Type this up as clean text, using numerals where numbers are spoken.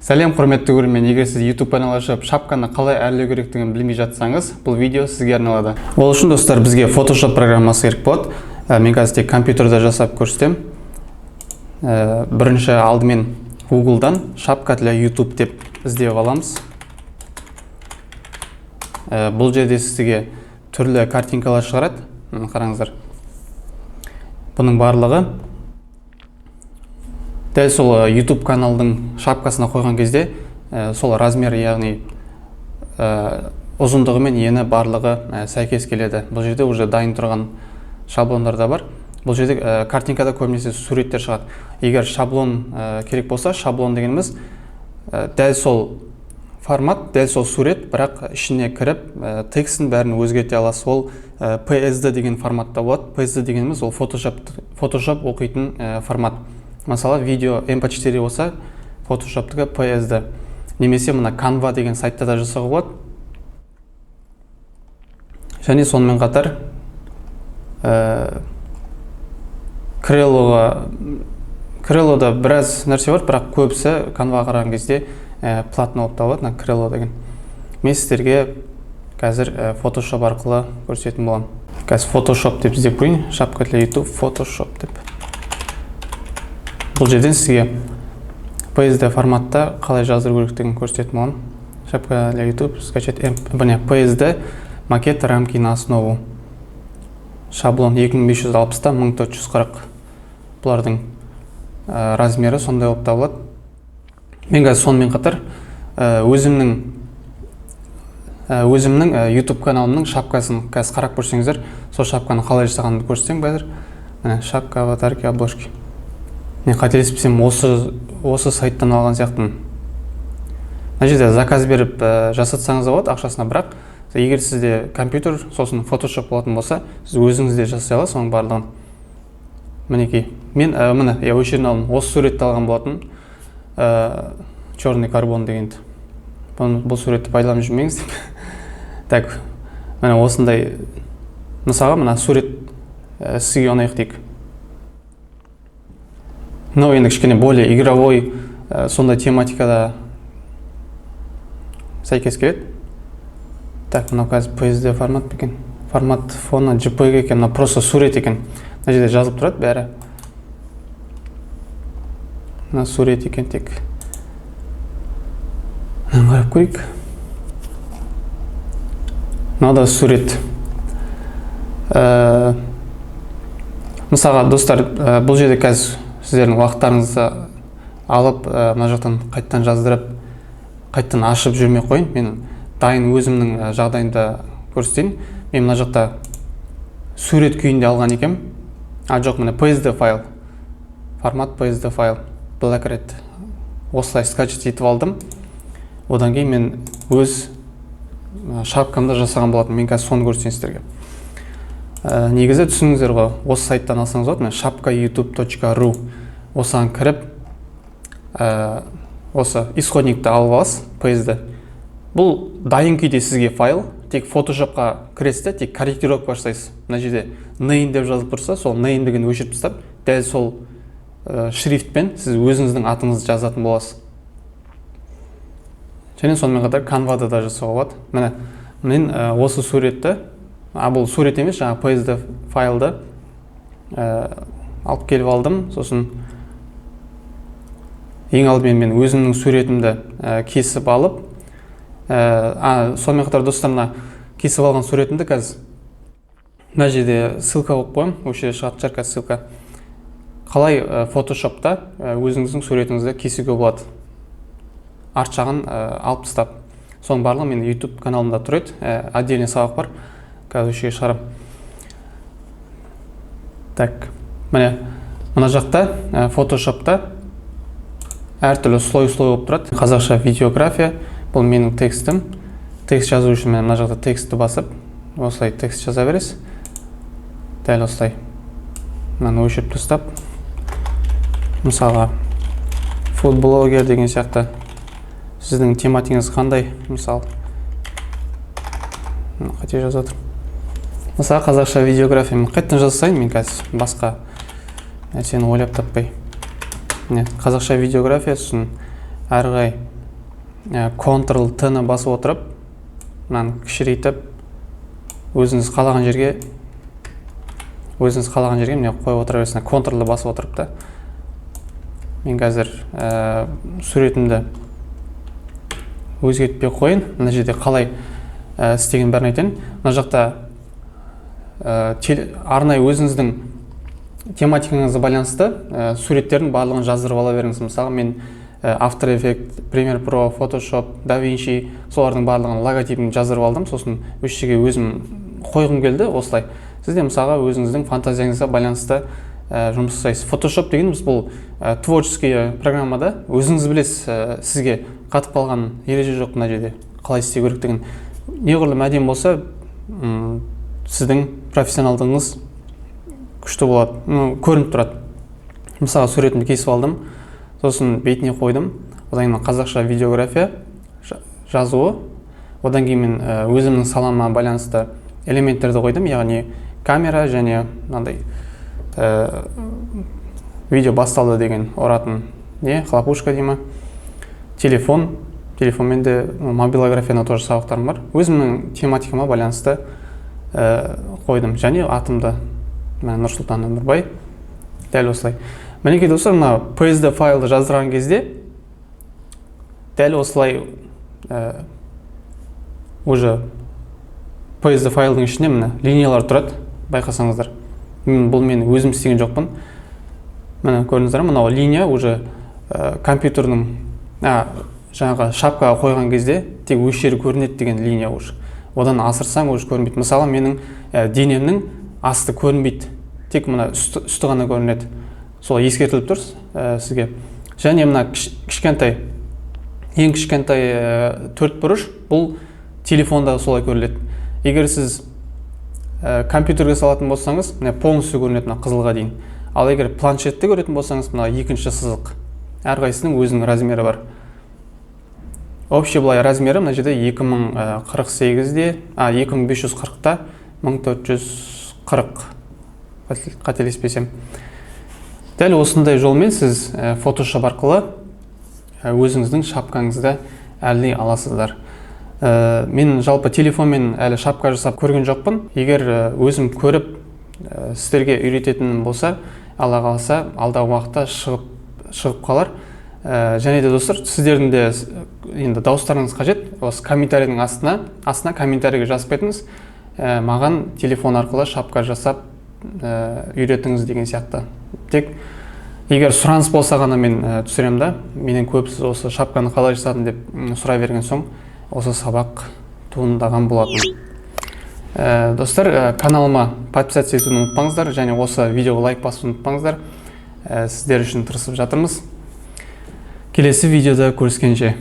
Сәлем құрметті көрермен, егер сіз YouTube канал ашып, шапканы қалай әрлеу керектігін білмей жатсаңыз, бұл видео сізге арналады. Ол үшін достар, бізге Photoshop программасы керек болады. Мен қазір тек компьютерде жасап көрсетем. Бірінші алдымен Google-дан шапка для YouTube деп іздеп аламыз. Бұл жерде сізге түрлі картинкалар шығарады. Қараңыздар. Бұның барлығы дәл сол YouTube каналдың шапкасына қойған кезде сол размер, яғни ұзындығы мен ені барлығы сәйкес келеді. Бұл жерде уже дайын тұрған шаблондар да бар. Бұл жерде картинкада көбінесе суреттер шығады. Егер шаблон керек болса, шаблон дегеніміз дәл сол формат, дәл сол сурет, бірақ ішіне кіріп текстін бәрін өзгерте аласыз. Ол PSD деген форматта болады. PSD дегеніміз ол Photoshop оқитын формат. Мысалы, видео MP4 болса, Photoshop'тығы PSD. Немесе мына Canva деген сайтта да жасауға болады. Және сонымен қатар Crello'да біраз нәрсе бар, бірақ көбісі Canva қараған кезде платно болып табылады, Crello деген. Мен сіздерге қазір Photoshop арқылы көрсететін боламын. Қазір Photoshop деп іздеп қойын, шапка для YouTube Photoshop деп. Бұл жерден сізге PSD форматта қалай жаздыру керектігін көрсететін боламын. Шапка для YouTube, скачать PSD макет рамки на основу. Шаблон 2560-та 1440. Бұлардың размері сондай болып табылады. Мен қазір сонымен қатар өзімнің YouTube каналымның шапкасын қазір қарап көрсеңіздер, сол шапканы қалай жасағанымды көрсетсем қазір. Шапка, аватарки, обложки. Мен қателеспесем осы сайттан алған сияқтымын. Мына жерде заказ беріп жасатсаңыз болады ақшасына, бірақ егер сізде компьютер, сосын Photoshop болатын болса, сіз өзіңізде жасай аласыз оның барлығын. Мінекей. Мен міне осы жерден алдым. Осы суретті алған болатын. Черный карбон дегенді. Бұл суретті пайдаланып жүрмеңіз деп. Так, міне осындай мысалға мына сурет сізге ұнайық дейік. Но енді кішкене более игровой, сондай тематикада сәйкес келеді. Так, мынау қазір PSD формат екен. Формат фона JPEG екен, мына просто сурет екен. Мына жерде жазып тұрады бәрі. Мына сурет екен тек. Қарап көрейік. Мынау да сурет. Мысалға, достар, бұл жерде қазір сіздердің уақыттарыңызды алып, мына жақтан қайттан жаздырып, қайттан ашып жүрмей қойын. Мен дайын өзімнің жағдайында көрсетейін. Мен мына жақта сурет күйінде алған екем. Жоқ, міне PSD файл. Формат PSD файл. Black Red. Осылай скачать етіп алдым. Одан кейін мен өз шапкамда жасаған болатын. Мен қазір соны көрсетейін сіздерге. Негізі түсініңіздер ғой, осы сайттан алсаңыз болады, shapka.youtube.ru осыған кіріп, осы исходникті алып аласыз, PSD. Бұл дайын күйде сізге файл, тек Photoshopқа кіресіз, тек корректировка жасайсыз. Мына жерде name деп жазып тұрса, сол name деген өшіріп тастап, дәл сол шрифтпен сіз өзіңіздің атыңызды жазатын боласыз. Және сонымен қатар Canva'да да жасауға болады. Міне, мен осы суретті, бұл сурет емес, жаңа PSD файлды алып келіп алдым. Сосын ең алдымен мен өзімнің суретімді кесіп алып, сонымен қатар достарына кесіп алған суретімді қазір мына жерде ссылка болып қойым, осы жерде шығатын шығар қазір ссылка. Қалай Photoshop'та өзіңіздің суретіңізді кесуге болады. Арт жағын алып тастап. Соның барлығы мен YouTube каналымда тұр еді, отдельный сабақ бар. Қазір үшіге шығарам. Так, мына жақта Photoshop'та әртүрлі слой-слой болып тұрады. Қазақша видеография, бұл менің текстім. Текст жазу үшін мен мына жақта текстті басып, осылай текст жаза бересіз. Дәл осылай. Мынаны өшіріп тастап. Мысалға, фудблогер деген сияқты. Сіздің тематикаңыз қандай? Мысал, қате жазып отыр. Мысалы, қазақша видеография. Мен қайттан жазсайын, мен қазір басқа нәрсені ойлап таппай. Қазақша видеография, сосын әрі қарай Ctrl-T-ны басып отырып, мынаны кішірейтіп, өзіңіз қалаған жерге міне қойып отыра бересіз. Ctrl-ды басып отырып та. Мен қазір суретімді өзгертпей қойын. Мына жерде қалай істеген бәрін айтайын. Мына жақта арнайы өзіңіздің тематикаңызға байланысты суреттердің барлығын жаздырып ала беріңіз. Мысалы, мен After Effects, Premiere Pro, Photoshop, DaVinci солардың барлығын логотипін жаздырып алдым. Сосын өшіге өзім қойғым келді осылай. Сізде мысалға өзіңіздің фантазияңызға байланысты жұмыс жасайсыз. Photoshop дегеніміз бұл творческий программада өзіңіз білесіз, сізге қатып қалған ереже жоқ мына жерде. Қалай істеу керектігін. Неғұрлым әдемі болса, сіздің профессионалдығыңыз күшті болады, көрініп тұрады. Мысалы, суретімді кесіп алдым, сосын бетіне қойдым. Одан кейін қазақша видеография жазуы. Одан кейін мен өзімнің салама байланысты элементтерді қойдым, яғни камера және мынандай видео басталды деген ұратын хлопушка деймі, телефонмен де мобилографияны тоже сабақтарым бар. Өзімнің тематикама байланысты қойдым. Және атымды Нұрсұлтан Өмірбай. Дәл осылай. Мінекей достар, мына PSD файлды жаздырған кезде дәл осылай уже PSD файлдың ішіне мына линиялар тұрады. Байқасаңыздар. Бұл мен өзім істеген жоқпын. Мына көрдіңіздер, мынау линия уже компьютердің жаңағы шапкаға қойған кезде тек өш жері көрінеді деген линия уже. Одан асырсаң уже көрінбейді. Мысалы, менің денемнің асты көрінбейді. Тек мына үсті ғана көрінеді. Сол ескертіліп тұр сізге. Және мына ең кішкентай төрт бұрыш, бұл телефонда солай көріледі. Егер сіз компьютерге салатын болсаңыз, полностью көрінеді қызылға дейін. Ал егер планшетті көретін болсаңыз, мына екінші сызық. Әрқайсының өзінің размері бар. Общий былай размері мына жерде 2048-де, 2540-та 1440 қателеспесем. Дәл осындай жолмен сіз Photoshop арқылы өзіңіздің шапкаңызды әлдей аласыздар. Мен жалпы телефонмен әлі шапка жасап көрген жоқпын. Егер өзім көріп сіздерге үйрететін болса, Алла қаласа алдағы уақытта шығып қалар. Және де достар, сіздердің де енді дауыстарыңыз қажет. Осы комментарийдің астына комментарийге жазып кетіңіз. Маған телефон арқылы шапка жасап үйретіңіз деген сияқты. Тек егер сұраныс болса ғана мен түсірем да, менен көпсіз осы шапканы қалай жасадым деп сұрай берген соң, осы сабақ туындаған болатын. Достар, каналыма подписаться етуді ұмытпаңыздар, және осы видеоға лайк басуды ұмытпаңыздар. Сіздер үшін тырысып жатырмыз. Келесі видеода көріскенше.